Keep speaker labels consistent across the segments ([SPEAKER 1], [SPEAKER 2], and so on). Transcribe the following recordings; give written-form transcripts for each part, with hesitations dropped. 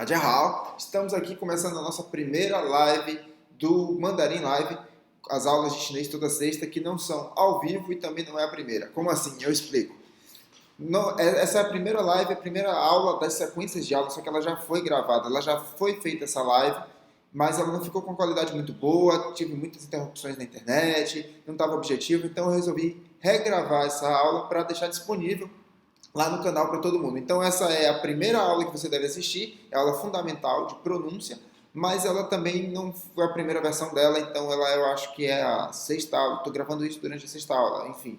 [SPEAKER 1] Tchau, estamos aqui começando a nossa primeira live do Mandarim Live, as aulas de chinês toda sexta, que não são ao vivo e também não é a primeira. Como assim? Eu explico. Essa é a primeira live, a primeira aula das sequências de aula, só que ela já foi gravada, ela já foi feita essa live, mas ela não ficou com qualidade muito boa, tive muitas interrupções na internet, não estava objetivo, então eu resolvi regravar essa aula para deixar disponível lá no canal para todo mundo. Então essa é a primeira aula que você deve assistir, é a aula fundamental de pronúncia, mas ela também não foi a primeira versão dela, então eu acho que é a sexta aula, estou gravando isso durante a sexta aula, enfim.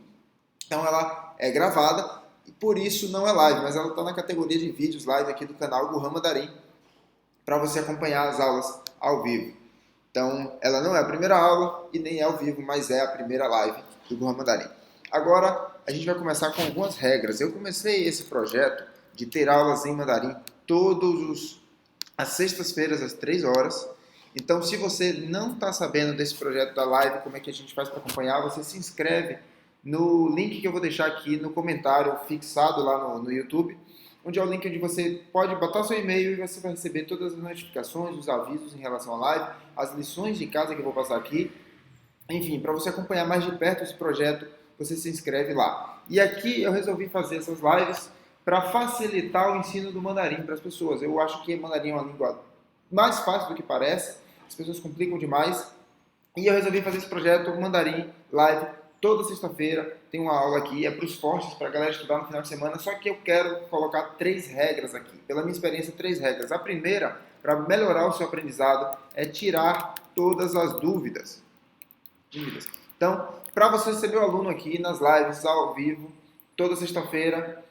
[SPEAKER 1] Então ela é gravada e por isso não é live, mas ela está na categoria de vídeos live aqui do canal Gurram Mandarim, para você acompanhar as aulas ao vivo. Então ela não é a primeira aula e nem é ao vivo, mas é a primeira live do Gurram Mandarim. Agora a gente vai começar com algumas regras. Eu comecei esse projeto de ter aulas em mandarim às sextas-feiras, às 3 horas. Então, se você não está sabendo desse projeto da live, como é que a gente faz para acompanhar, você se inscreve no link que eu vou deixar aqui no comentário fixado lá no YouTube, onde é o link onde você pode botar seu e-mail e você vai receber todas as notificações, os avisos em relação à live, as lições de casa que eu vou passar aqui. Enfim, para você acompanhar mais de perto esse projeto, você se inscreve lá. E aqui eu resolvi fazer essas lives para facilitar o ensino do mandarim para as pessoas. Eu acho que mandarim é uma língua mais fácil do que parece, as pessoas complicam demais. E eu resolvi fazer esse projeto Mandarim Live toda sexta-feira. Tem uma aula aqui, é para os fortes, para a galera estudar no final de semana. Só que eu quero colocar 3 regras aqui. Pela minha experiência, 3 regras. A primeira, para melhorar o seu aprendizado, é tirar todas as dúvidas. Então, para você ser meu aluno aqui nas lives ao vivo, toda sexta-feira,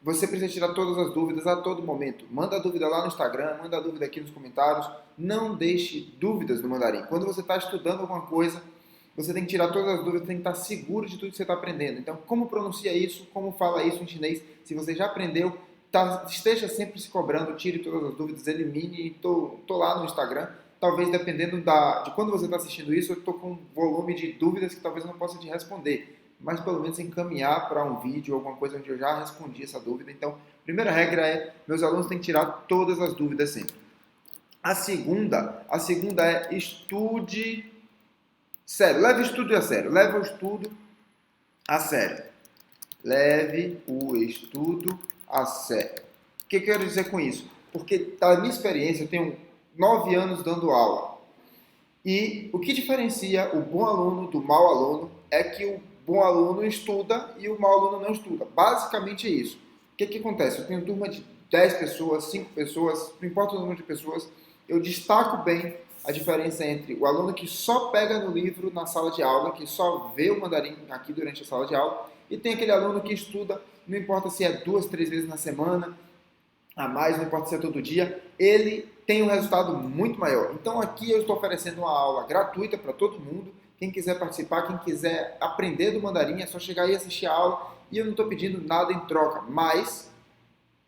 [SPEAKER 1] você precisa tirar todas as dúvidas a todo momento. Manda a dúvida lá no Instagram, manda a dúvida aqui nos comentários. Não deixe dúvidas no mandarim. Quando você está estudando alguma coisa, você tem que tirar todas as dúvidas, tem que estar seguro de tudo que você está aprendendo. Então, como pronuncia isso, como fala isso em chinês, se você já aprendeu, esteja sempre se cobrando, tire todas as dúvidas, elimine. Estou lá no Instagram. Talvez dependendo de quando você está assistindo isso, eu estou com um volume de dúvidas que talvez eu não possa te responder. Mas pelo menos encaminhar para um vídeo ou alguma coisa onde eu já respondi essa dúvida. Então, primeira regra é, meus alunos têm que tirar todas as dúvidas sempre. A segunda é estude sério. Leve o estudo a sério. Leve o estudo a sério. Leve o estudo a sério. O que eu quero dizer com isso? Porque, da minha experiência, eu tenho 9 anos dando aula. E o que diferencia o bom aluno do mau aluno é que o bom aluno estuda e o mau aluno não estuda. Basicamente é isso. O que acontece? Eu tenho turma de 10 pessoas, 5 pessoas, não importa o número de pessoas, eu destaco bem a diferença entre o aluno que só pega no livro na sala de aula, que só vê o mandarim aqui durante a sala de aula, e tem aquele aluno que estuda, não importa se é 2, 3 vezes na semana, a mais, não importa se é todo dia, ele tem um resultado muito maior. Então aqui eu estou oferecendo uma aula gratuita para todo mundo. Quem quiser participar, quem quiser aprender do mandarim, é só chegar e assistir a aula. E eu não estou pedindo nada em troca, mas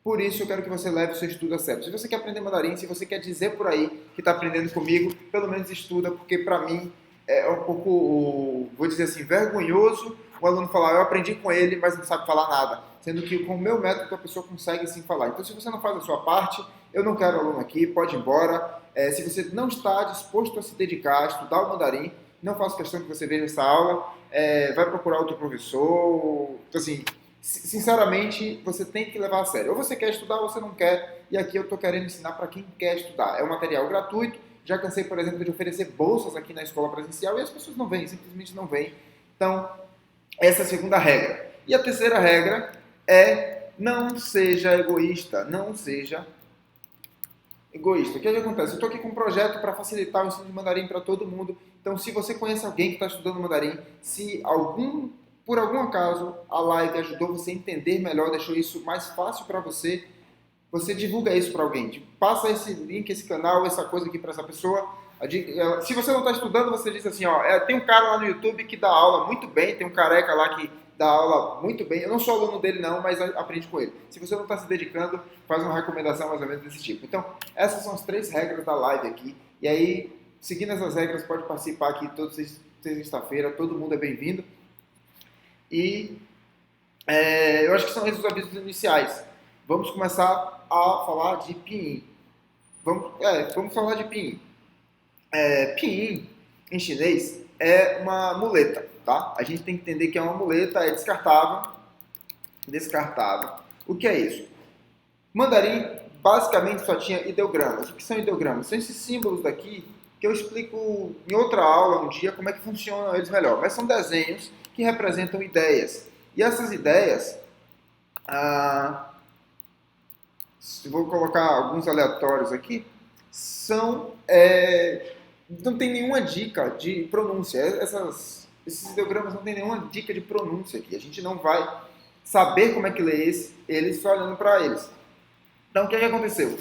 [SPEAKER 1] por isso eu quero que você leve o seu estudo a sério. Se você quer aprender mandarim, se você quer dizer por aí que está aprendendo comigo, pelo menos estuda, porque para mim é um pouco, vou dizer assim, vergonhoso o aluno falar, eu aprendi com ele, mas não sabe falar nada. Sendo que com o meu método a pessoa consegue sim falar. Então se você não faz a sua parte, eu não quero aluno aqui, pode ir embora. Se você não está disposto a se dedicar a estudar o mandarim, não faço questão que você veja essa aula, vai procurar outro professor. Então assim, sinceramente, você tem que levar a sério. Ou você quer estudar ou você não quer. E aqui eu estou querendo ensinar para quem quer estudar. É um material gratuito. Já cansei, por exemplo, de oferecer bolsas aqui na escola presencial e as pessoas não vêm, simplesmente não vêm. Então, essa é a segunda regra. E a terceira regra é não seja egoísta. Não seja egoísta. O que acontece? Eu estou aqui com um projeto para facilitar o ensino de mandarim para todo mundo. Então, se você conhece alguém que está estudando mandarim, se por algum acaso a live ajudou você a entender melhor, deixou isso mais fácil para você, você divulga isso para alguém. Passa esse link, esse canal, essa coisa aqui para essa pessoa. Se você não está estudando, você diz assim, tem um cara lá no YouTube que dá aula muito bem, tem um careca lá que dá aula muito bem. Eu não sou aluno dele não, mas aprende com ele. Se você não está se dedicando, faz uma recomendação mais ou menos desse tipo. Então, essas são as 3 regras da live aqui. E aí, seguindo essas regras, pode participar aqui toda sexta-feira, todo mundo é bem-vindo. E eu acho que são esses os avisos iniciais. Vamos começar a falar de pinyin. Vamos falar de pinyin. Pinyin, em chinês, é uma muleta, tá? A gente tem que entender que é uma muleta, é descartável. Descartável. O que é isso? Mandarim basicamente só tinha ideogramas. O que são ideogramas? São esses símbolos daqui que eu explico em outra aula um dia como é que funcionam eles melhor. Mas são desenhos que representam ideias. E essas ideias, vou colocar alguns aleatórios aqui, não tem nenhuma dica de pronúncia. Esses ideogramas não tem nenhuma dica de pronúncia aqui. A gente não vai saber como é que lê eles só olhando para eles. Então, o que aconteceu?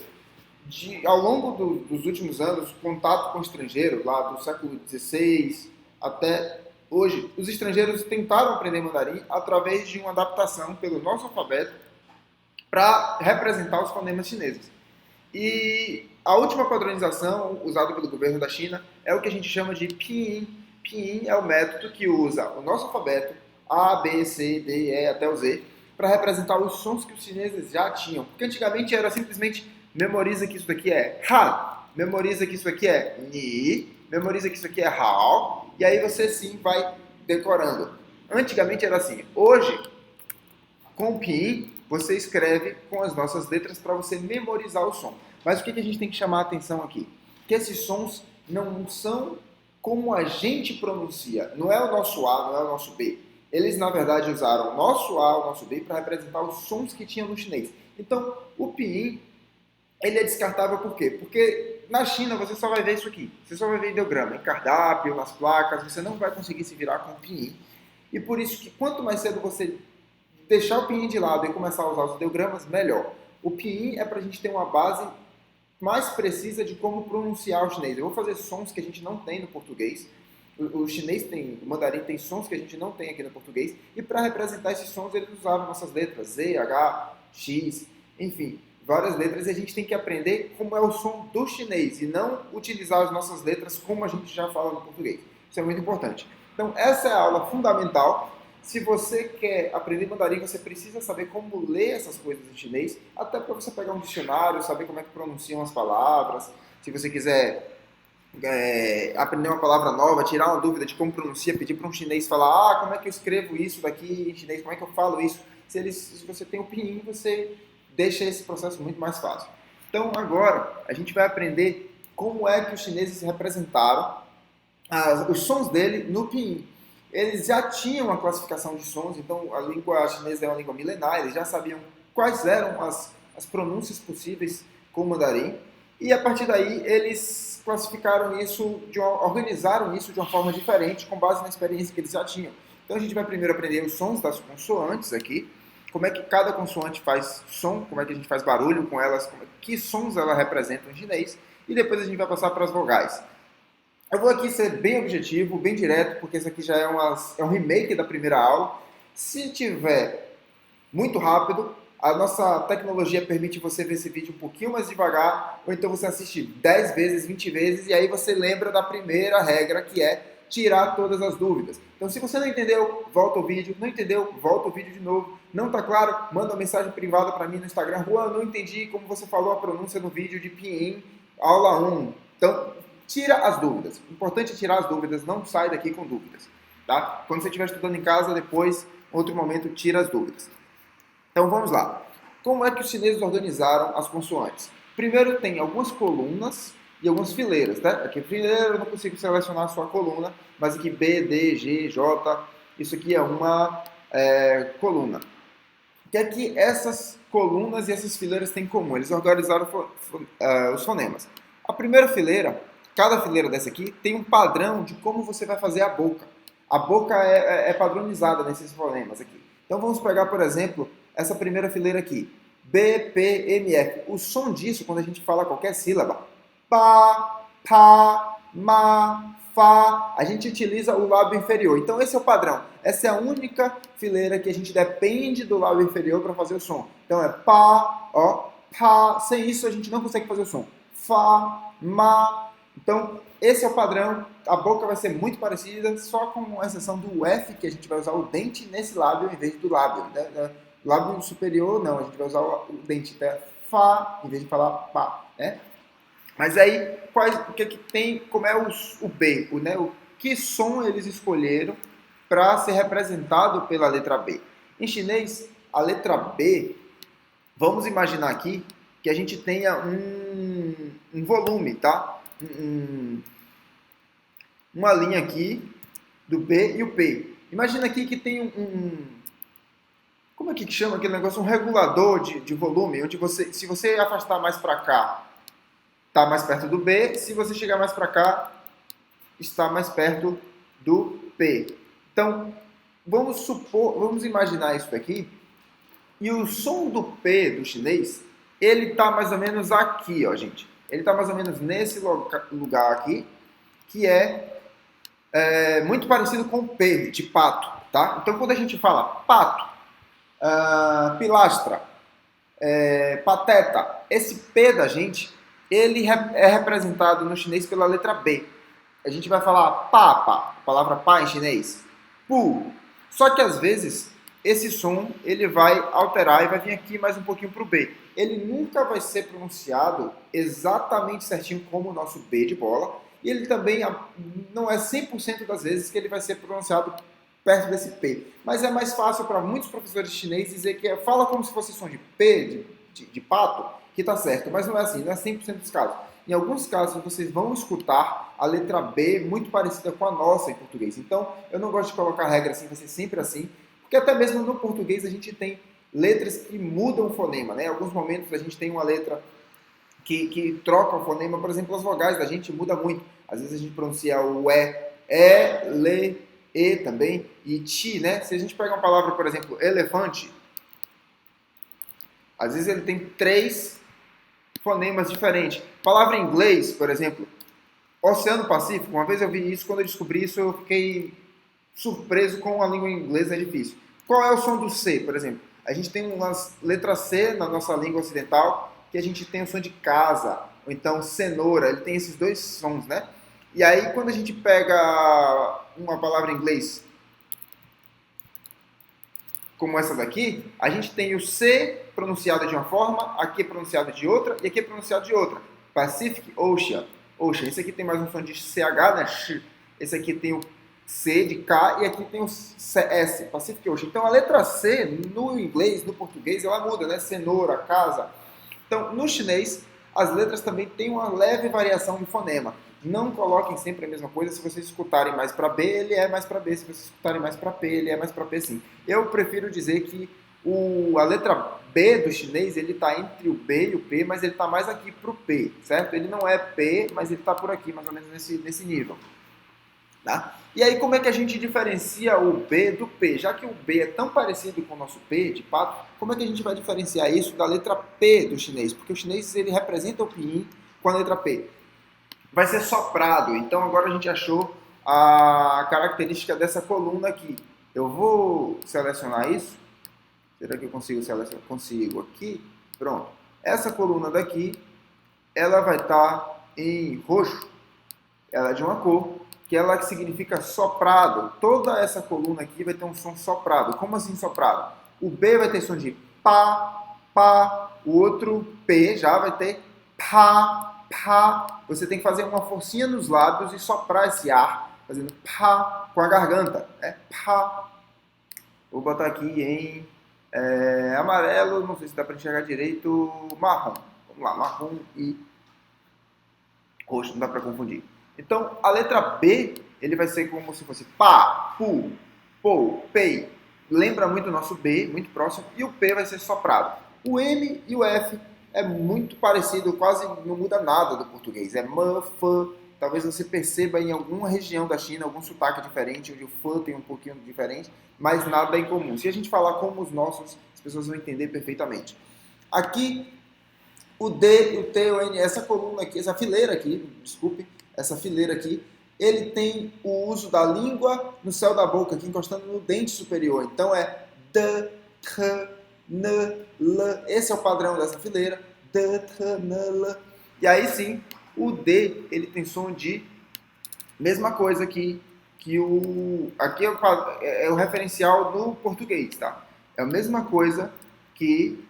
[SPEAKER 1] Ao longo dos últimos anos, o contato com o estrangeiro, lá do século XVI até hoje, os estrangeiros tentaram aprender mandarim através de uma adaptação pelo nosso alfabeto para representar os fonemas chineses. E a última padronização usada pelo governo da China é o que a gente chama de pinyin. Pinyin é o método que usa o nosso alfabeto, A, B, C, D, E até o Z, para representar os sons que os chineses já tinham. Porque antigamente era simplesmente memoriza que isso daqui é Han, memoriza que isso aqui é Ni, memoriza que isso aqui é Hao, e aí você sim vai decorando. Antigamente era assim. Hoje, com o Pinyin, você escreve com as nossas letras para você memorizar o som. Mas o que a gente tem que chamar a atenção aqui? Que esses sons não são como a gente pronuncia. Não é o nosso A, não é o nosso B. Eles, na verdade, usaram o nosso A, o nosso B para representar os sons que tinham no chinês. Então, o Pinyin, ele é descartável por quê? Porque na China você só vai ver isso aqui. Você só vai ver ideograma em cardápio, nas placas, você não vai conseguir se virar com o Pinyin. E por isso que quanto mais cedo você deixar o Pinyin de lado e começar a usar os ideogramas, melhor. O Pinyin é para a gente ter uma base mais precisa de como pronunciar o chinês. Eu vou fazer sons que a gente não tem no português. O chinês o mandarim tem sons que a gente não tem aqui no português. E para representar esses sons, eles usaram nossas letras, Z, H, X, enfim, várias letras. E a gente tem que aprender como é o som do chinês e não utilizar as nossas letras como a gente já fala no português. Isso é muito importante. Então, essa é a aula fundamental. Se você quer aprender mandarim, você precisa saber como ler essas coisas em chinês, até para você pegar um dicionário, saber como é que pronunciam as palavras. Se você quiser aprender uma palavra nova, tirar uma dúvida de como pronuncia, pedir para um chinês falar, como é que eu escrevo isso daqui em chinês, como é que eu falo isso. Se você tem o Pinyin, você deixa esse processo muito mais fácil. Então, agora, a gente vai aprender como é que os chineses representaram os sons dele no Pinyin. Eles já tinham uma classificação de sons, então a língua chinesa é uma língua milenar, eles já sabiam quais eram as pronúncias possíveis com o mandarim, e a partir daí eles classificaram isso, organizaram isso de uma forma diferente, com base na experiência que eles já tinham. Então a gente vai primeiro aprender os sons das consoantes aqui, como é que cada consoante faz som, como é que a gente faz barulho com elas, que sons elas representam em chinês, e depois a gente vai passar para as vogais. Eu vou aqui ser bem objetivo, bem direto, porque isso aqui já é um remake da primeira aula. Se tiver muito rápido, a nossa tecnologia permite você ver esse vídeo um pouquinho mais devagar, ou então você assiste 10 vezes, 20 vezes, e aí você lembra da primeira regra, que é tirar todas as dúvidas. Então, se você não entendeu, volta o vídeo. Não entendeu, volta o vídeo de novo. Não está claro? Manda uma mensagem privada para mim no Instagram. Juan, não entendi como você falou a pronúncia no vídeo de Pinyin, aula 1. Então, tira as dúvidas. Importante é tirar as dúvidas, não sai daqui com dúvidas. Tá? Quando você estiver estudando em casa, depois, outro momento, tira as dúvidas. Então vamos lá. Como é que os chineses organizaram as consoantes? Primeiro tem algumas colunas e algumas fileiras. Tá? Aqui fileira eu não consigo selecionar só a coluna, mas aqui B, D, G, J, isso aqui é uma coluna. O que é que essas colunas e essas fileiras têm em comum? Eles organizaram os fonemas. A primeira fileira, cada fileira dessa aqui tem um padrão de como você vai fazer a boca. A boca é padronizada nesses fonemas aqui. Então vamos pegar, por exemplo, essa primeira fileira aqui. B, P, M, F. O som disso, quando a gente fala qualquer sílaba, pá, pá, ma, fá, a gente utiliza o lábio inferior. Então esse é o padrão. Essa é a única fileira que a gente depende do lábio inferior para fazer o som. Então é pá, ó, pá. Sem isso a gente não consegue fazer o som. Fá, ma. Então esse é o padrão. A boca vai ser muito parecida, só com exceção do F, que a gente vai usar o dente nesse lábio em vez do lábio. Né? Lábio superior, não, a gente vai usar o dente, tá? Fá, em vez de falar pá, né? Mas aí, o que, que tem, como é o B, né? O que som eles escolheram para ser representado pela letra B? Em chinês, a letra B, vamos imaginar aqui que a gente tenha um volume, tá? Uma linha aqui do B e o P. Imagina aqui que tem como é que chama aquele negócio? Um regulador de volume, onde você, se você afastar mais para cá, está mais perto do B, se você chegar mais para cá, está mais perto do P. Então, vamos imaginar isso aqui, e o som do P do chinês, ele está mais ou menos aqui, ó, gente. Ele está mais ou menos nesse lugar aqui, que é muito parecido com o P, de pato, tá? Então, quando a gente fala pato, pilastra, pateta, esse P da gente, ele é representado no chinês pela letra B. A gente vai falar papa, a palavra pá em chinês, pu. Só que às vezes esse som ele vai alterar e vai vir aqui mais um pouquinho para o B. Ele nunca vai ser pronunciado exatamente certinho como o nosso B de bola. E ele também não é 100% das vezes que ele vai ser pronunciado perto desse P. Mas é mais fácil para muitos professores chineses dizer que fala como se fosse som de P, de pato, que está certo. Mas não é assim, não é 100% dos casos. Em alguns casos, vocês vão escutar a letra B muito parecida com a nossa em português. Então, eu não gosto de colocar regra assim, vai ser sempre assim, porque até mesmo no português a gente tem letras que mudam o fonema, né? Em alguns momentos a gente tem uma letra que troca o fonema, por exemplo, as vogais da gente muda muito. Às vezes a gente pronuncia o le, e também, e ti, né? Se a gente pega uma palavra, por exemplo, elefante, às vezes ele tem 3 fonemas diferentes. Palavra em inglês, por exemplo, Oceano Pacífico, uma vez eu vi isso, quando eu descobri isso eu fiquei surpreso com a língua inglesa, é difícil. Qual é o som do C, por exemplo? A gente tem uma letra C na nossa língua ocidental, que a gente tem o som de casa, ou então cenoura, ele tem esses 2 sons, né? E aí quando a gente pega uma palavra em inglês, como essa daqui, a gente tem o C pronunciado de uma forma, aqui é pronunciado de outra e aqui é pronunciado de outra. Pacific Ocean. Ocean. Esse aqui tem mais um som de CH, né? Sh. Esse aqui tem o C de K e aqui tem o S, Pacific Ocean. Então a letra C no inglês, no português, ela muda, né? Cenoura, casa. Então no chinês, as letras também têm uma leve variação de fonema. Não coloquem sempre a mesma coisa. Se vocês escutarem mais para B, ele é mais para B. Se vocês escutarem mais para P, ele é mais para P, sim. Eu prefiro dizer que a letra B do chinês, ele está entre o B e o P, mas ele está mais aqui para o P, certo? Ele não é P, mas ele está por aqui, mais ou menos nesse nível. Tá? E aí, como é que a gente diferencia o B do P? Já que o B é tão parecido com o nosso P, de pato, como é que a gente vai diferenciar isso da letra P do chinês? Porque o chinês, ele representa o pinyin com a letra P. Vai ser soprado. Então agora a gente achou a característica dessa coluna aqui. Eu vou selecionar isso. Será que eu consigo selecionar? Consigo aqui. Pronto. Essa coluna daqui, ela vai estar em roxo. Ela é de uma cor que ela significa soprado. Toda essa coluna aqui vai ter um som soprado. Como assim soprado? O B vai ter som de pá, pá. O outro P já vai ter pá, pá. Você tem que fazer uma forcinha nos lábios e soprar esse ar, fazendo pá com a garganta. Pá. Vou botar aqui em amarelo, não sei se dá para enxergar direito, marrom. Vamos lá, marrom e roxo, não dá para confundir. Então, a letra B, ele vai ser como se fosse pá, pu, pou, pei. Lembra muito o nosso B, muito próximo, e o P vai ser soprado. O M e o F é muito parecido, quase não muda nada do português. É mã, fã. Talvez você perceba em alguma região da China algum sotaque diferente, onde o fã tem um pouquinho diferente, mas nada em comum. Se a gente falar como os nossos, as pessoas vão entender perfeitamente. Aqui, o D, o T, o N, essa coluna aqui, essa fileira aqui, desculpe, essa fileira aqui, ele tem o uso da língua no céu da boca, aqui encostando no dente superior. Então é D, T, N, L. Esse é o padrão dessa fileira. D, T, N, L. E aí sim, o D, ele tem som de mesma coisa que o... Aqui é o referencial do português, tá? É a mesma coisa que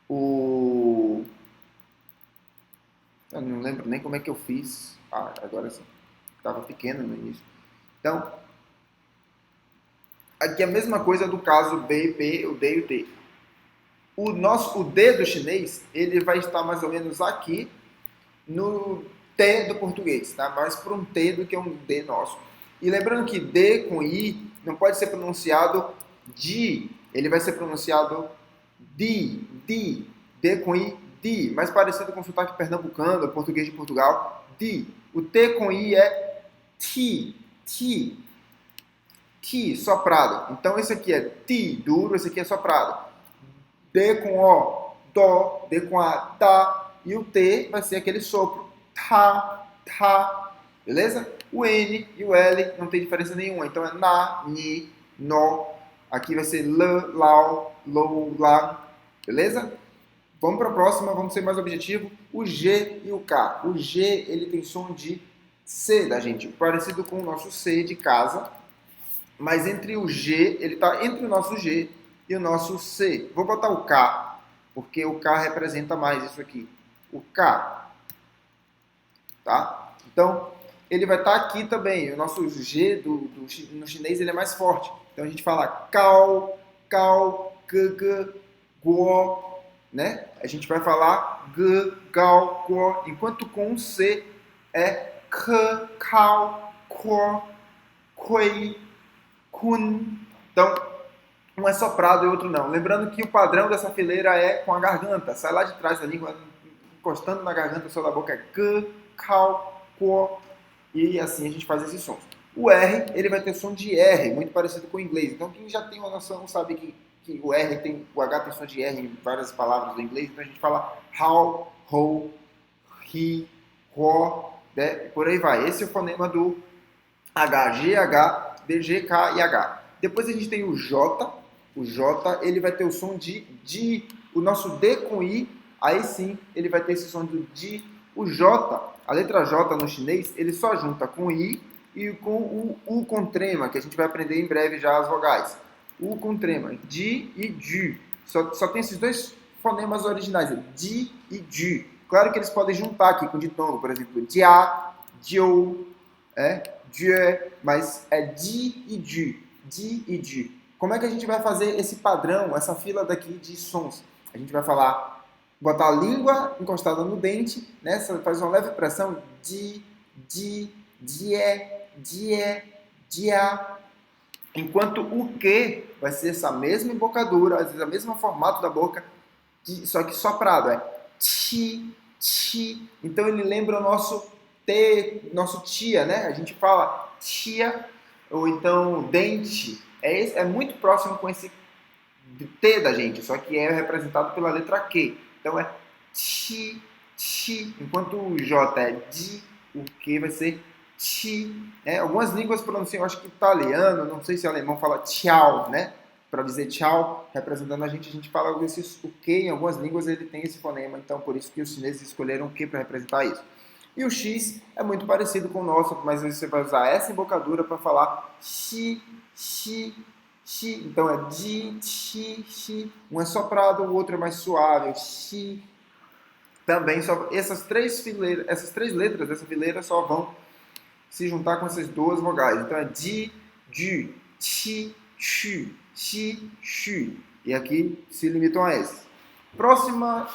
[SPEAKER 1] o... Eu não lembro nem como é que eu fiz. Ah, agora sim. Estava pequeno no início. Então, aqui é a mesma coisa do caso B, P, o D e o T. O D do chinês, ele vai estar mais ou menos aqui no T do português, tá? Mais para um T do que um D nosso. E lembrando que D com I não pode ser pronunciado di, ele vai ser pronunciado di, D com I, di, mais parecido com o sotaque pernambucano, português de Portugal, di. O T com I é ti, soprado. Então esse aqui é ti, duro, esse aqui é soprado. D com O, dó, D com A, tá, e o T vai ser aquele sopro, tá, beleza? O N e o L não tem diferença nenhuma, então é na, ni, nó, aqui vai ser l, lau, lou, lang, beleza? Vamos para a próxima, vamos ser mais objetivo, o G e o K. O G, ele tem som de C da gente, parecido com o nosso C de casa, mas entre o G, ele está entre o nosso G e o nosso C. Vou botar o K, porque o K representa mais isso aqui. O K. Tá? Então, ele vai estar aqui também. O nosso G no chinês ele é mais forte. Então, a gente fala Kao, G, Guo, né? A gente vai falar G, Gao, Guo, enquanto com o C é K, Kao, Ko, Kui, Kun. Então, um é soprado e outro não. Lembrando que o padrão dessa fileira é com a garganta. Sai lá de trás da língua, encostando na garganta, o som da boca é G, Kao, Ko. E assim a gente faz esses sons. O R, ele vai ter som de R, muito parecido com o inglês. Então, quem já tem uma noção sabe que o R tem, o H tem som de R em várias palavras do inglês. Então, a gente fala how, ho, he, ho, né? Por aí vai. Esse é o fonema do H, G, H, D, G, K e H. Depois a gente tem o J. O J, ele vai ter o som de di. O nosso D com I, aí sim, ele vai ter esse som do di. O J, a letra J no chinês, ele só junta com I e com o U com trema, que a gente vai aprender em breve já as vogais. U com trema, di e di. Só tem esses dois fonemas originais, di e di. Claro que eles podem juntar aqui com ditongo, por exemplo, dia, jiu, die, mas é di e di. Como é que a gente vai fazer esse padrão, essa fila daqui de sons? A gente vai falar, botar a língua encostada no dente, né? Você faz uma leve pressão, di, die, dia. Enquanto o Q vai ser essa mesma embocadura, às vezes o mesmo formato da boca, só que soprado, é ti. Então ele lembra o nosso T, nosso tia, né? A gente fala tia, ou então dente. É muito próximo com esse T da gente, só que é representado pela letra Q. Então é ti. Enquanto o J é di, o Q vai ser ti. Algumas línguas pronunciam, acho que italiano, não sei se alemão fala tchau, né? Para dizer tchau, representando a gente fala o Q, em algumas línguas ele tem esse fonema, então por isso que os chineses escolheram o Q para representar isso. E o X é muito parecido com o nosso, mas você vai usar essa embocadura para falar xi. Então é di, xi. Um é soprado, o outro é mais suave, xi. Também essas três letras dessa fileira só vão se juntar com essas duas vogais. Então é di, ju, chi, xu, xi, xu. E aqui se limitam a esses. Próximo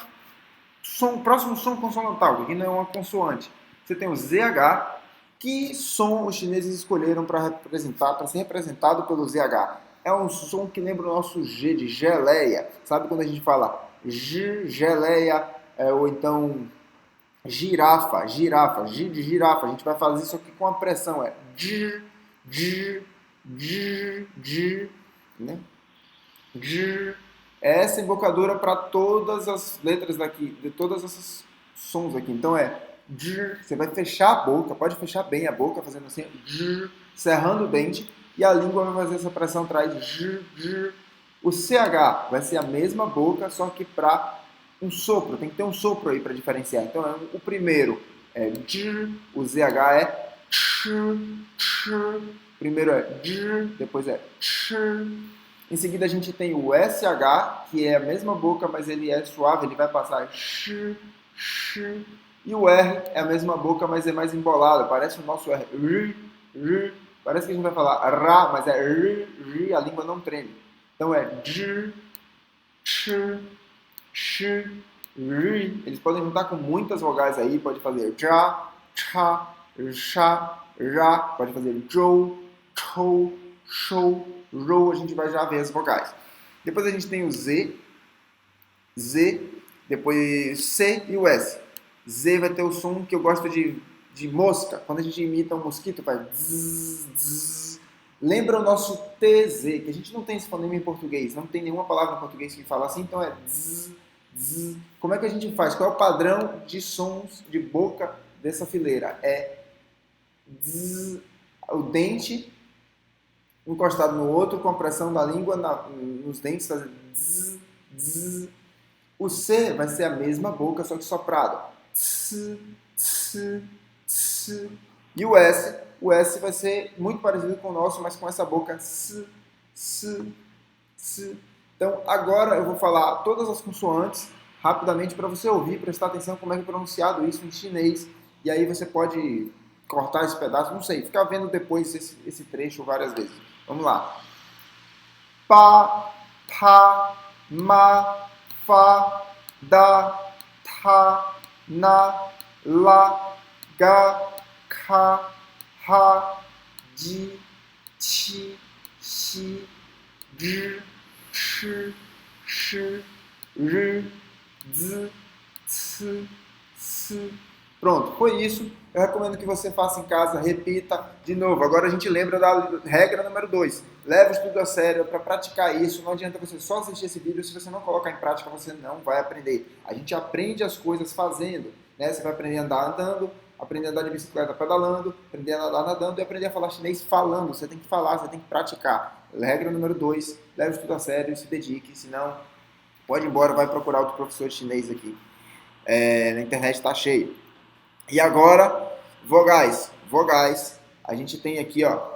[SPEAKER 1] som consonantal, que aqui não é uma consoante. Você tem o ZH. Que som os chineses escolheram para ser representado pelo ZH? É um som que lembra o nosso G de geleia. Sabe quando a gente fala geleia, ou então girafa, G de girafa. A gente vai fazer isso aqui com a pressão, né? Essa embocadura para todas as letras daqui, de todos esses sons aqui. Então você vai fechar a boca, pode fechar bem a boca, fazendo assim, cerrando o dente, e a língua vai fazer essa pressão atrás. O CH vai ser a mesma boca, só que para um sopro, tem que ter um sopro aí para diferenciar. Então, o primeiro é o ZH é primeiro é depois é em seguida a gente tem o SH, que é a mesma boca, mas ele é suave, ele vai passar sh. E o R é a mesma boca, mas é mais embolado. Parece o nosso R. Parece que a gente vai falar ra, mas é r, a língua não treme. Então é j, ch, sh, ri. Eles podem juntar com muitas vogais aí. Pode fazer ja, cha, cha, ra. Pode fazer jo, cho, show, ro. A gente vai já ver as vogais. Depois a gente tem o Z, depois C e o S. Z vai ter o som que eu gosto de mosca. Quando a gente imita um mosquito, faz zzz, zzz. Lembra o nosso TZ, que a gente não tem esse fonema em português. Não tem nenhuma palavra em português que fala assim, então é zzz, zzz. Como é que a gente faz? Qual é o padrão de sons de boca dessa fileira? É zzz, o dente encostado no outro, com a pressão da língua nos dentes, fazendo zzz, zzz. O C vai ser a mesma boca, só que soprado. Tss, tss, tss. E o S vai ser muito parecido com o nosso, mas com essa boca s, s, s. Então, agora eu vou falar todas as consoantes rapidamente para você ouvir, prestar atenção como é que é pronunciado isso em chinês. E aí você pode cortar esse pedaço, não sei, ficar vendo depois esse trecho várias vezes. Vamos lá. Pa, pa, ma, fa, da, ta, na, la, ga, ka, ha, ji, chi, xi, zhi, shi, shi, ri, zi, ci, si. Pronto, foi isso. Eu recomendo que você faça em casa, repita de novo. Agora a gente lembra da regra número 2. Leve o estudo a sério para praticar isso. Não adianta você só assistir esse vídeo. Se você não colocar em prática, você não vai aprender. A gente aprende as coisas fazendo. Né? Você vai aprender a andar andando, aprender a andar de bicicleta pedalando, aprender a nadar nadando e aprender a falar chinês falando. Você tem que falar, você tem que praticar. Regra número 2. Leve o estudo a sério e se dedique. Senão, pode ir embora, vai procurar outro professor de chinês aqui. Na internet está cheio. E agora, vogais. Vogais. A gente tem aqui, ó.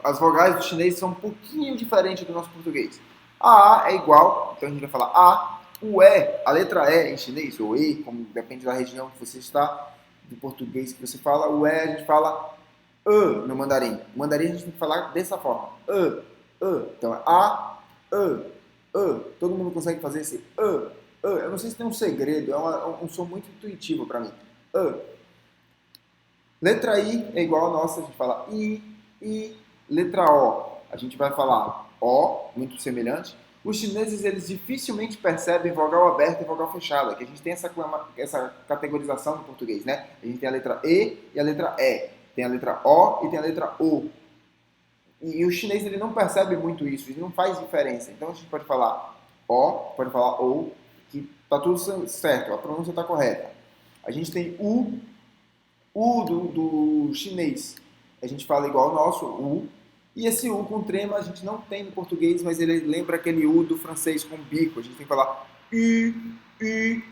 [SPEAKER 1] As vogais do chinês são um pouquinho diferentes do nosso português. A é igual, então a gente vai falar A. O E, a letra E em chinês, ou E, como depende da região que você está, do português que você fala. O E a gente fala E no mandarim. No mandarim a gente tem que falar dessa forma. E. Então é A, E. Todo mundo consegue fazer esse E. Eu não sei se tem um segredo, é um som muito intuitivo para mim. Letra I é igual a nossa, a gente fala I. Letra O, a gente vai falar O, muito semelhante. Os chineses, eles dificilmente percebem vogal aberta e vogal fechada, que a gente tem essa categorização no português, né? A gente tem a letra E e a letra E. Tem a letra O e tem a letra O. E o chinês, ele não percebe muito isso, ele não faz diferença. Então a gente pode falar O, pode falar O, que tá tudo certo, a pronúncia está correta. A gente tem U do chinês. A gente fala igual ao nosso, U. E esse U com trema a gente não tem no português, mas ele lembra aquele U do francês com bico. A gente tem que falar U.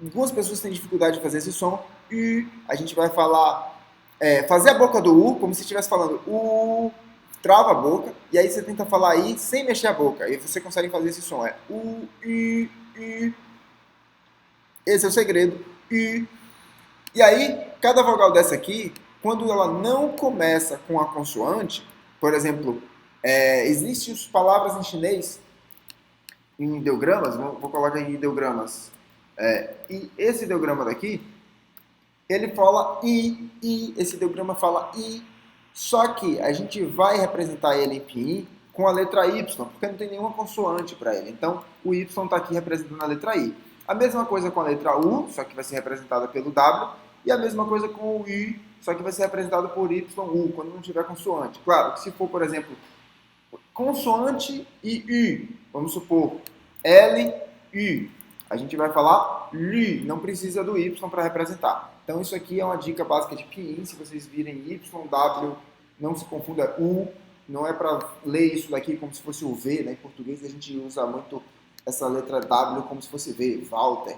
[SPEAKER 1] Algumas pessoas têm dificuldade de fazer esse som. U. A gente vai falar, fazer a boca do U como se estivesse falando U. Trava a boca. E aí você tenta falar I sem mexer a boca. E você consegue fazer esse som. É U. Esse é o segredo. E aí, cada vogal dessa aqui, quando ela não começa com a consoante, por exemplo, existem palavras em chinês, em ideogramas, vou colocar em ideogramas, e esse ideograma daqui, ele fala I, esse ideograma fala I, só que a gente vai representar ele em pinyin com a letra Y, porque não tem nenhuma consoante para ele. Então, o Y está aqui representando a letra I. A mesma coisa com a letra U, só que vai ser representada pelo W, e a mesma coisa com o I, só que vai ser representado por YU, quando não tiver consoante. Claro que se for, por exemplo, consoante e U, vamos supor, L, U, a gente vai falar LU, não precisa do Y para representar. Então isso aqui é uma dica básica de pinyin, se vocês virem Y, W, não se confunda U, não é para ler isso daqui como se fosse o V, né? Em português a gente usa muito essa letra W como se fosse V, Walter,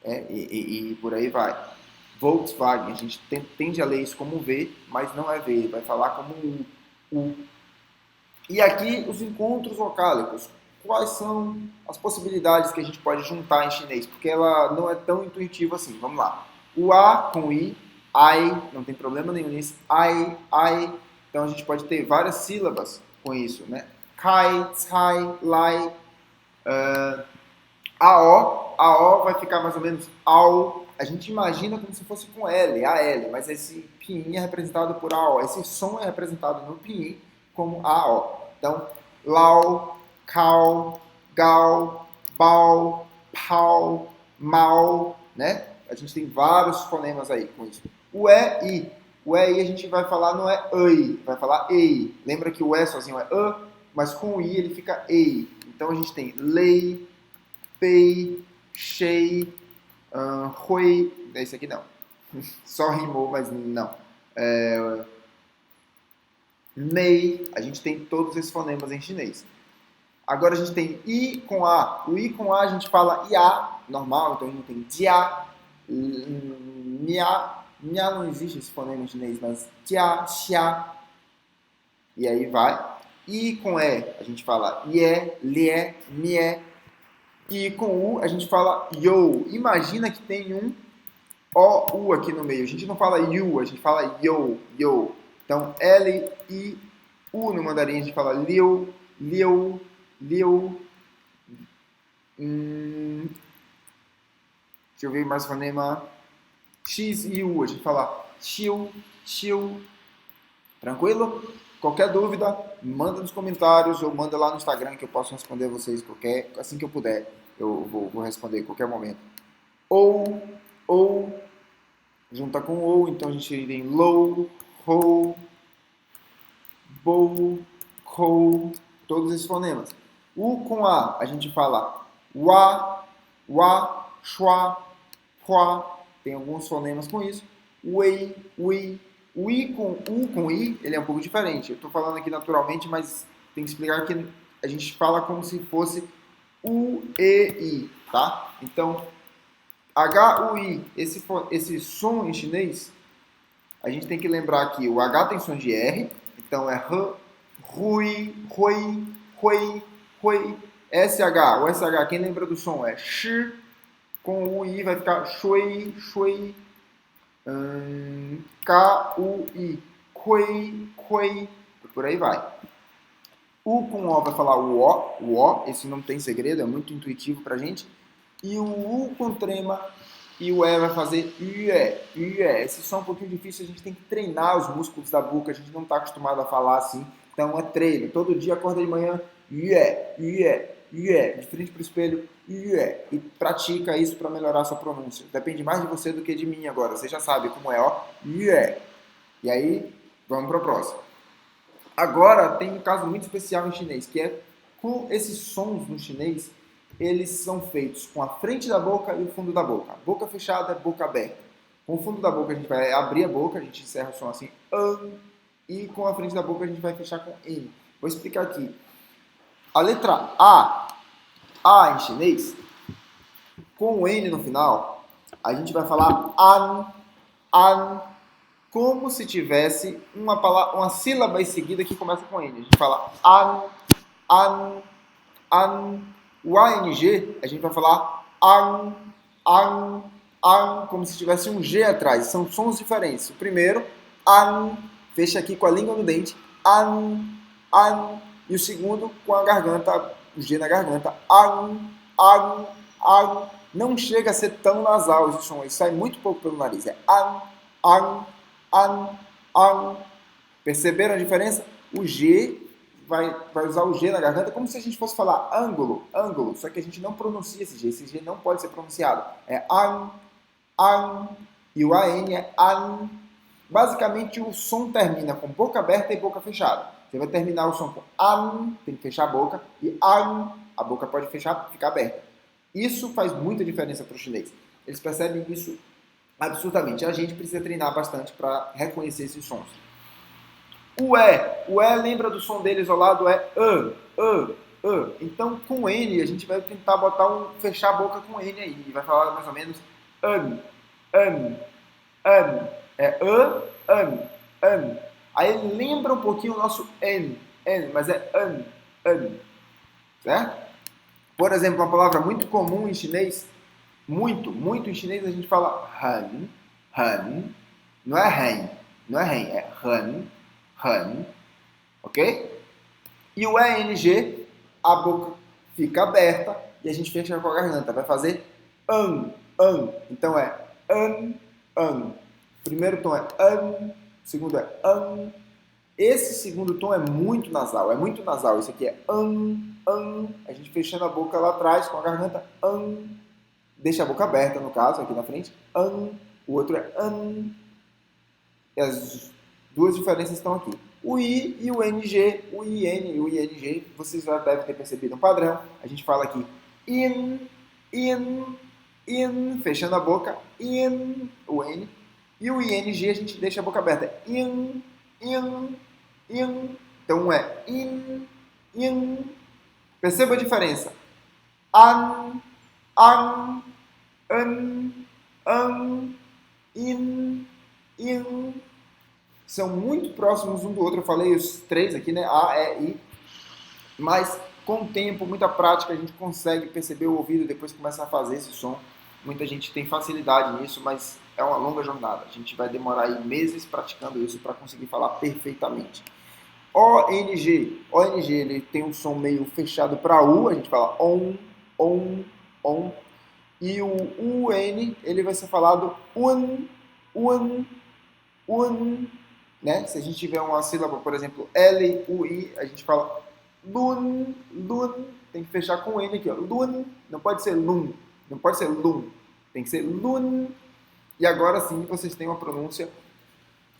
[SPEAKER 1] e por aí vai. Volkswagen, a gente tende a ler isso como V, mas não é V, vai falar como U. E aqui os encontros vocálicos. quais são as possibilidades que a gente pode juntar em chinês, porque ela não é tão intuitiva assim. Vamos lá. O A com I, ai, não tem problema nenhum nisso. Ai. Então a gente pode ter várias sílabas com isso, né? Kai, cai, lai. A O vai ficar mais ou menos ao. A gente imagina como se fosse com L, AL, mas esse pinyin é representado por AO. Esse som é representado no pinyin como AO. Então, Lao, Cao, Gao, Bao, Pau, Mau, né? A gente tem vários fonemas aí com isso. O I. O I a gente vai falar não é EI, vai falar EI. Lembra que o E sozinho é E, mas com o I ele fica EI. Então a gente tem Lei, Pei, Shei, Hui. Esse aqui não. Só rimou, mas não. Mei. A gente tem todos esses fonemas em chinês. Agora a gente tem I com A. O I com A a gente fala IA, normal. Então a gente tem Jia, Nia. Nia não existe esse fonema em chinês, mas Jia, Xia. E aí vai. I com E a gente fala Ye, Lie, Mie. E com U a gente fala Yo. Imagina que tem um O-U aqui no meio. A gente não fala You, a gente fala Yo, Yo. Então, L-I-U no mandarim a gente fala Liu, Liu, Liu. Deixa eu ver mais fonema. X e U, a gente fala Xiu, Xiu. Tranquilo? Qualquer dúvida, manda nos comentários ou manda lá no Instagram que eu posso responder a vocês assim que eu puder. Eu vou responder em qualquer momento. Ou, junta com ou, então a gente tem low, ho, bow, ho, todos esses fonemas. U com A gente fala wa, shua, hua, tem alguns fonemas com isso. Wei, ui. O I com U com I, ele é um pouco diferente. Eu estou falando aqui naturalmente, mas tem que explicar que a gente fala como se fosse U, E, I, tá? Então, H, U, I, esse som em chinês, a gente tem que lembrar que o H tem som de R, então é R, Rui, Hui, Hui, Hui. SH, o SH, quem lembra do som é Shi, com o I vai ficar Shui, Shui. K-U-I, Kui, Kui, e por aí vai. U com O vai falar o O, esse não tem segredo, é muito intuitivo pra gente. E o U com trema e o E vai fazer Yue, Yue. Esse som é um pouquinho difícil, a gente tem que treinar os músculos da boca, a gente não está acostumado a falar assim, então é treino. Todo dia acorda de manhã, Yue, Yue, Yue, de frente pro espelho, Yue, e pratica isso para melhorar a sua pronúncia. Depende mais de você do que de mim agora, você já sabe como é, ó, Yue. E aí, vamos para o próximo. Agora, tem um caso muito especial em chinês, que é com esses sons no chinês, eles são feitos com a frente da boca e o fundo da boca. Boca fechada, boca aberta. Com o fundo da boca a gente vai abrir a boca, a gente encerra o som assim, e com a frente da boca a gente vai fechar com N. Vou explicar aqui. A letra A em chinês, com o N no final, a gente vai falar an, como se tivesse uma sílaba em seguida que começa com N. A gente fala an. O ANG, a gente vai falar an, como se tivesse um G atrás. São sons diferentes. O primeiro, an, fecha aqui com a língua no dente, an. E o segundo, com a garganta, o G na garganta, an. Não chega a ser tão nasal esse som, isso sai muito pouco pelo nariz. É an. Perceberam a diferença? O G vai usar o G na garganta como se a gente fosse falar ângulo, só que a gente não pronuncia esse G não pode ser pronunciado. É an, e o AN é an. Basicamente o som termina com boca aberta e boca fechada. Você vai terminar o som com an, tem que fechar a boca, e an, a boca pode fechar, ficar aberta. Isso faz muita diferença para o chinês. Eles percebem isso absurdamente. A gente precisa treinar bastante para reconhecer esses sons. O E lembra do som dele isolado, é Então, com N, a gente vai tentar fechar a boca com N aí. Vai falar mais ou menos É Aí lembra um pouquinho o nosso N, mas é certo? Por exemplo, uma palavra muito comum em chinês, muito em chinês a gente fala han, han, não é hen, não é hen, é han, han, ok? E o ENG, a boca fica aberta e a gente fecha com a garganta, vai fazer an. Então é an. Primeiro tom é segundo é an. Esse segundo tom é muito nasal, Isso aqui é an. A gente fechando a boca lá atrás com a garganta, an. Deixa a boca aberta, no caso, aqui na frente, an. O outro é an. E as duas diferenças estão aqui. O I e o NG, o IN e o ING, vocês já devem ter percebido um padrão. A gente fala aqui in, fechando a boca, in, o N. E o ING a gente deixa a boca aberta, in. Então é in. Perceba a diferença. An, in. São muito próximos um do outro. Eu falei os três aqui, né? A, E, I. Mas com o tempo, muita prática, a gente consegue perceber o ouvido depois que começa a fazer esse som. Muita gente tem facilidade nisso, mas é uma longa jornada. A gente vai demorar aí meses praticando isso para conseguir falar perfeitamente. ONG, ele tem um som meio fechado para U, a gente fala on. E o UN, ele vai ser falado un, né? Se a gente tiver uma sílaba, por exemplo, L, U, I, a gente fala lun, tem que fechar com N aqui, ó. Lun, não pode ser lum, não pode ser lum, tem que ser lun. E agora sim vocês têm uma pronúncia,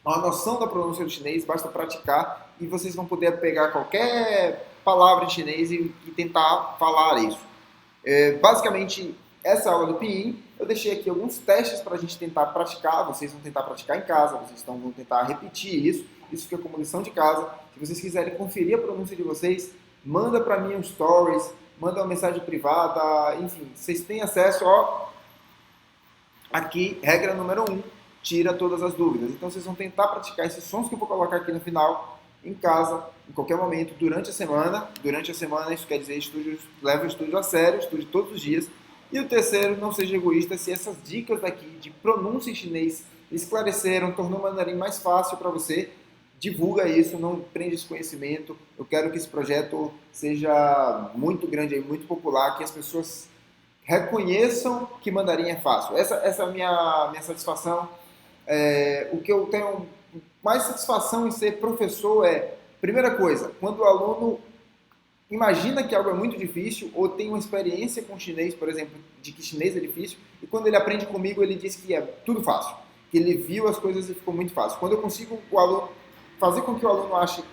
[SPEAKER 1] uma noção da pronúncia do chinês, basta praticar e vocês vão poder pegar qualquer palavra em chinês e tentar falar isso. Basicamente, essa aula do Pinyin, eu deixei aqui alguns testes para a gente tentar praticar, vocês vão tentar praticar em casa, vocês vão tentar repetir isso fica como lição de casa. Se vocês quiserem conferir a pronúncia de vocês, manda para mim um stories, manda uma mensagem privada, enfim, vocês têm acesso, ó, aqui, regra número 1, tira todas as dúvidas. Então vocês vão tentar praticar esses sons que eu vou colocar aqui no final, em casa, em qualquer momento, durante a semana. Durante a semana, isso quer dizer, leve o estúdio a sério, estude todos os dias. E o terceiro, não seja egoísta. Se essas dicas daqui de pronúncia em chinês esclareceram, tornou o mandarim mais fácil para você, divulga isso, não prende esse conhecimento. Eu quero que esse projeto seja muito grande, muito popular, que as pessoas reconheçam que mandarim é fácil. Essa é a minha satisfação. O que eu tenho mais satisfação em ser professor é, primeira coisa, quando o aluno imagina que algo é muito difícil ou tem uma experiência com chinês, por exemplo, de que chinês é difícil, e quando ele aprende comigo, ele diz que é tudo fácil, que ele viu as coisas e ficou muito fácil. Quando eu consigo fazer com que o aluno ache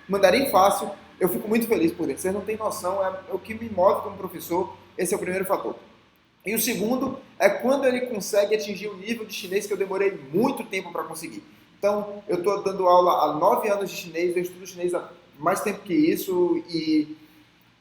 [SPEAKER 1] mandarim fácil, eu fico muito feliz por isso. Vocês não têm noção, é o que me move como professor. Esse é o primeiro fator. E o segundo é quando ele consegue atingir o nível de chinês que eu demorei muito tempo para conseguir. Então, eu estou dando aula há 9 anos de chinês, eu estudo chinês há mais tempo que isso, e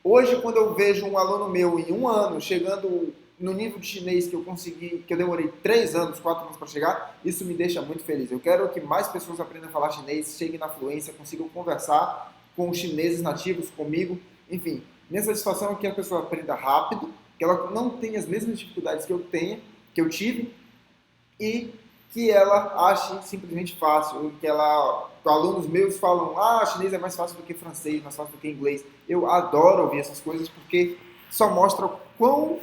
[SPEAKER 1] hoje, quando eu vejo um aluno meu em 1 ano chegando no nível de chinês que eu consegui, que eu demorei 3 anos, 4 anos para chegar, isso me deixa muito feliz. Eu quero que mais pessoas aprendam a falar chinês, cheguem na fluência, consigam conversar com os chineses nativos, comigo, enfim. Minha satisfação é que a pessoa aprenda rápido, que ela não tenha as mesmas dificuldades que eu tive, e que ela ache simplesmente fácil, que alunos meus falam, chinês é mais fácil do que francês, mais fácil do que inglês. Eu adoro ouvir essas coisas porque só mostra o quão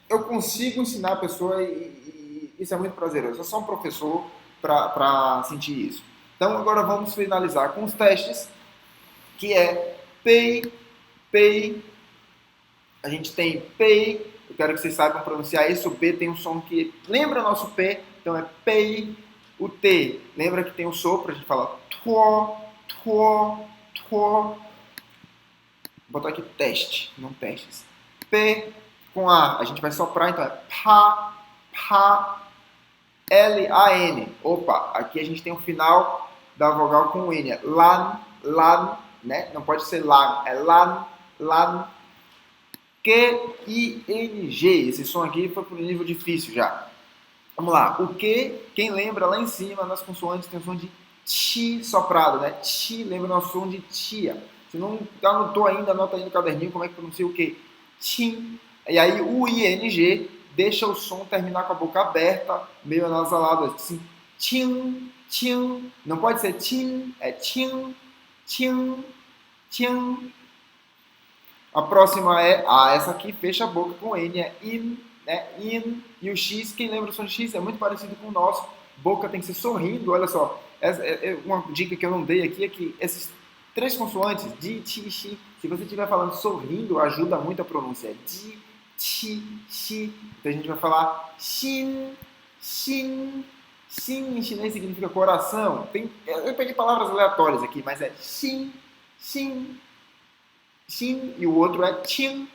[SPEAKER 1] eu consigo ensinar a pessoa e isso é muito prazeroso. Eu sou um professor para sentir isso. Então agora vamos finalizar com os testes, que é pei. A gente tem pei, eu quero que vocês saibam pronunciar isso. O P tem um som que lembra o nosso P, então é pei. O T, lembra que tem o sopro, a gente fala tuo. Vou botar aqui teste, não testes. P com A, a gente vai soprar, então é pa, L-A-N. Opa, aqui a gente tem o final da vogal com o N, lan, né? Não pode ser lan, é lan. Q-I-N-G, esse som aqui foi para o nível difícil já. Vamos lá, o Q, quem lembra lá em cima, nas consoantes tem o som de ti soprado, né? Ti lembra o nosso som de tia. Se não anotou ainda, anota aí no caderninho como é que pronuncia o Q. Qin. E aí o ing deixa o som terminar com a boca aberta, meio anasalado, assim. Qin, qin. Não pode ser qin, é qin, qin, qin. A próxima é essa aqui fecha a boca com N, é in, né? In. E o X, quem lembra o som de X, é muito parecido com o nosso. Boca tem que ser sorrindo, olha só. Uma dica que eu não dei aqui é que esses três consoantes, di, ti, xi, se você estiver falando sorrindo, ajuda muito a pronúncia. Di, ti, xi. Então a gente vai falar xin, xin. Xin em chinês significa coração. Eu peguei palavras aleatórias aqui, mas é xin, xin. Xin e o outro é Qin.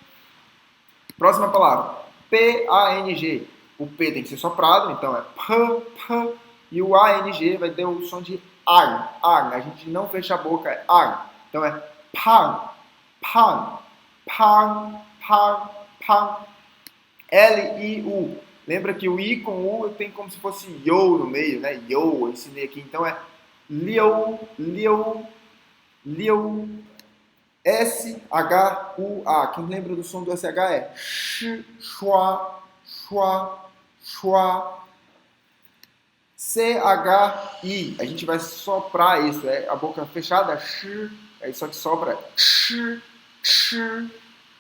[SPEAKER 1] Próxima palavra, P-A-N-G. O P tem que ser soprado, então é P, P. E o A-N-G vai ter o som de AG, AG. A gente não fecha a boca, é AG. Então é Pang, Pang, Pang, Pang, Pang. L-I-U. Lembra que o I com U tem como se fosse Yo no meio, né? Yo, eu ensinei aqui. Então é Liu, Liu, Liu. S-H-U-A. Quem lembra do som do SH é Sh, Shua, Shua, Shua. C-H-I. A gente vai soprar isso. É a boca fechada, Sh. Aí só que sopra Sh, Sh,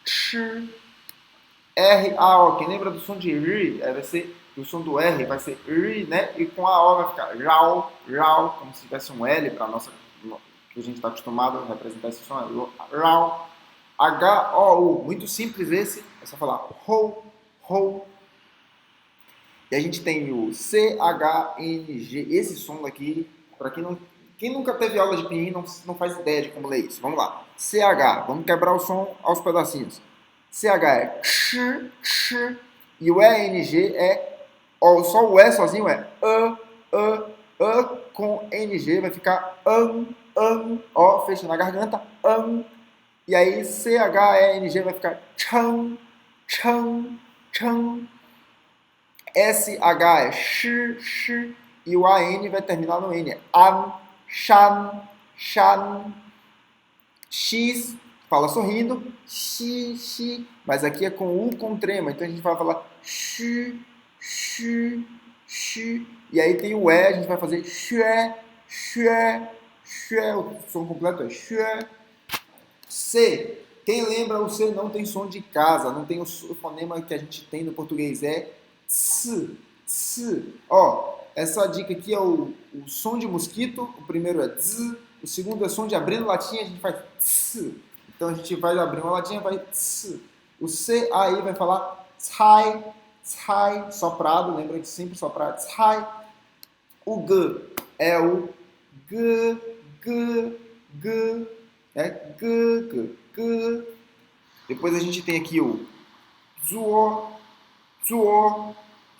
[SPEAKER 1] Sh. R-A-O. Quem lembra do som de R? Vai ser do som do R, vai ser R, né? E com a O vai ficar Rau, Rau, como se tivesse um L para nossa. Que a gente está acostumado a representar esse som, Rau, H-O-U, muito simples esse, é só falar Ho, Ho. E a gente tem o C-H-N-G, esse som daqui, para quem nunca teve aula de pinyin não faz ideia de como ler isso. Vamos lá, C-H, vamos quebrar o som aos pedacinhos. C-H é X, X, e o E-N-G é, só o E sozinho é com N-G vai ficar ó, fecha na garganta, e aí C-H-E-N-G vai ficar chang, chang, chang. S-H é sh, sh, e o A-N vai terminar no N, é an, shan, shan. X, fala sorrindo, xi, xi, mas aqui é com U com trema, então a gente vai falar xi, xi, xi, e aí tem o E, a gente vai fazer xue, xue, xue, o som completo é xue. C, quem lembra o C não tem som de casa, não tem o fonema que a gente tem no português, é ts, ts. Ó, essa dica aqui é o som de mosquito, o primeiro é z, o segundo é som de abrindo latinha, a gente faz ts. Então a gente vai abrir uma latinha, vai ts. O C aí vai falar tsai, tsai, soprado, lembra que sempre soprar tsai. O G é o G, G, G, é G, G, G. Depois a gente tem aqui o Zuo, Zuo,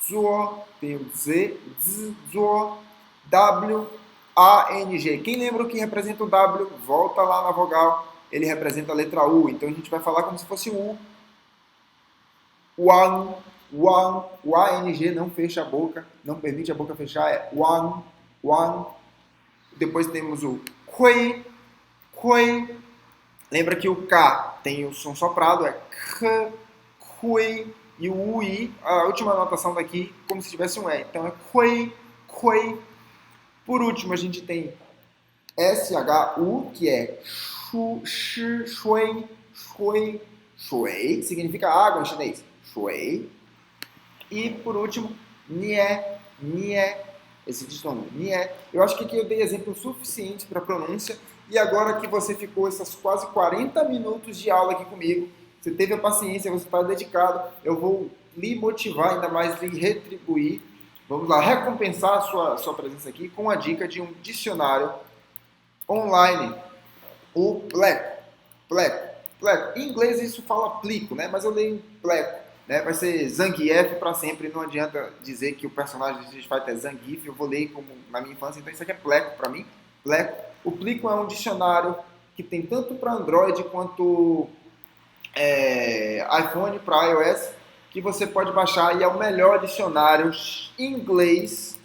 [SPEAKER 1] Zuo. Tem o Z, Z, Zuo, W, A, N, G. Quem lembra o que representa o W? Volta lá na vogal. Ele representa a letra U. Então a gente vai falar como se fosse U. Wang, Wang. O A-N-G não fecha a boca, não permite a boca fechar, é Wang, Wang. Depois temos o Kui, Kui. Lembra que o K tem o som soprado, é K, Kui. E o UI, a última anotação daqui, como se tivesse um E. Então é Kui, Kui. Por último, a gente tem S-H-U, que é Shu, Shi, Shui, Shui, Shui, significa água em chinês. Shui. E por último, Nie, Nie, esse som, Nie. Eu acho que aqui eu dei exemplos suficientes para a pronúncia. E agora que você ficou essas quase 40 minutos de aula aqui comigo, você teve a paciência, você está dedicado, eu vou lhe motivar, ainda mais lhe retribuir. Vamos lá, recompensar a sua presença aqui com a dica de um dicionário online, o Pleco. Pleco. Pleco. Em inglês isso fala plico, né? Mas eu leio Pleco. Né? Vai ser Zangief para sempre, não adianta dizer que o personagem de Street Fighter é Zangief, eu vou ler como na minha infância, então isso aqui é Pleco para mim. Pleco. O Plico é um dicionário que tem tanto para Android quanto iPhone, para iOS, que você pode baixar e é o melhor dicionário inglês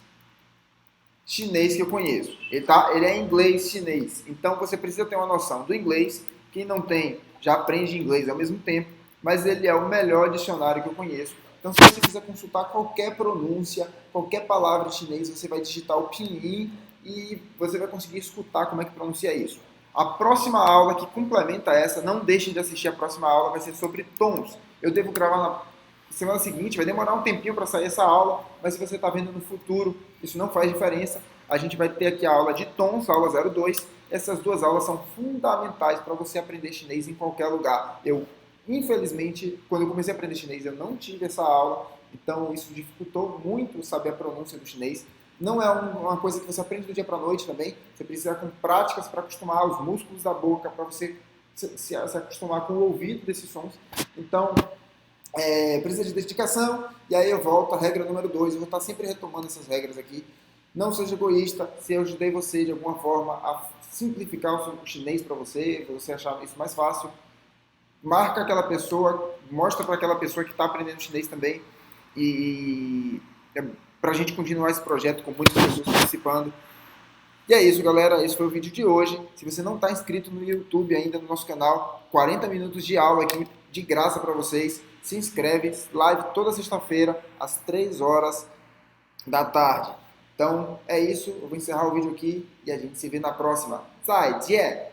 [SPEAKER 1] chinês que eu conheço. Ele é inglês chinês, então você precisa ter uma noção do inglês. Quem não tem, já aprende inglês ao mesmo tempo. mas ele é o melhor dicionário que eu conheço. Então, se você quiser consultar qualquer pronúncia, qualquer palavra em chinês, você vai digitar o pinyin e você vai conseguir escutar como é que pronuncia isso. A próxima aula que complementa essa, não deixem de assistir a próxima aula, vai ser sobre tons. Eu devo gravar na semana seguinte, vai demorar um tempinho para sair essa aula, mas se você está vendo no futuro, isso não faz diferença. A gente vai ter aqui a aula de tons, a aula 02. Essas duas aulas são fundamentais para você aprender chinês em qualquer lugar. Infelizmente, quando eu comecei a aprender chinês, eu não tive essa aula, então isso dificultou muito saber a pronúncia do chinês. Não é uma coisa que você aprende do dia para a noite também, você precisa com práticas para acostumar os músculos da boca, para você se acostumar com o ouvido desses sons. Então, precisa de dedicação, e aí eu volto à regra número 2, eu vou estar sempre retomando essas regras aqui. Não seja egoísta, se eu ajudei você de alguma forma a simplificar o chinês para você achar isso mais fácil, marca aquela pessoa, mostra para aquela pessoa que está aprendendo chinês também, e para a gente continuar esse projeto com muitas pessoas participando. E é isso, galera. Esse foi o vídeo de hoje. Se você não está inscrito no YouTube ainda, no nosso canal, 40 minutos de aula aqui de graça para vocês. Se inscreve, live toda sexta-feira, às 3 horas da tarde. Então, é isso. Eu vou encerrar o vídeo aqui e a gente se vê na próxima. 再见!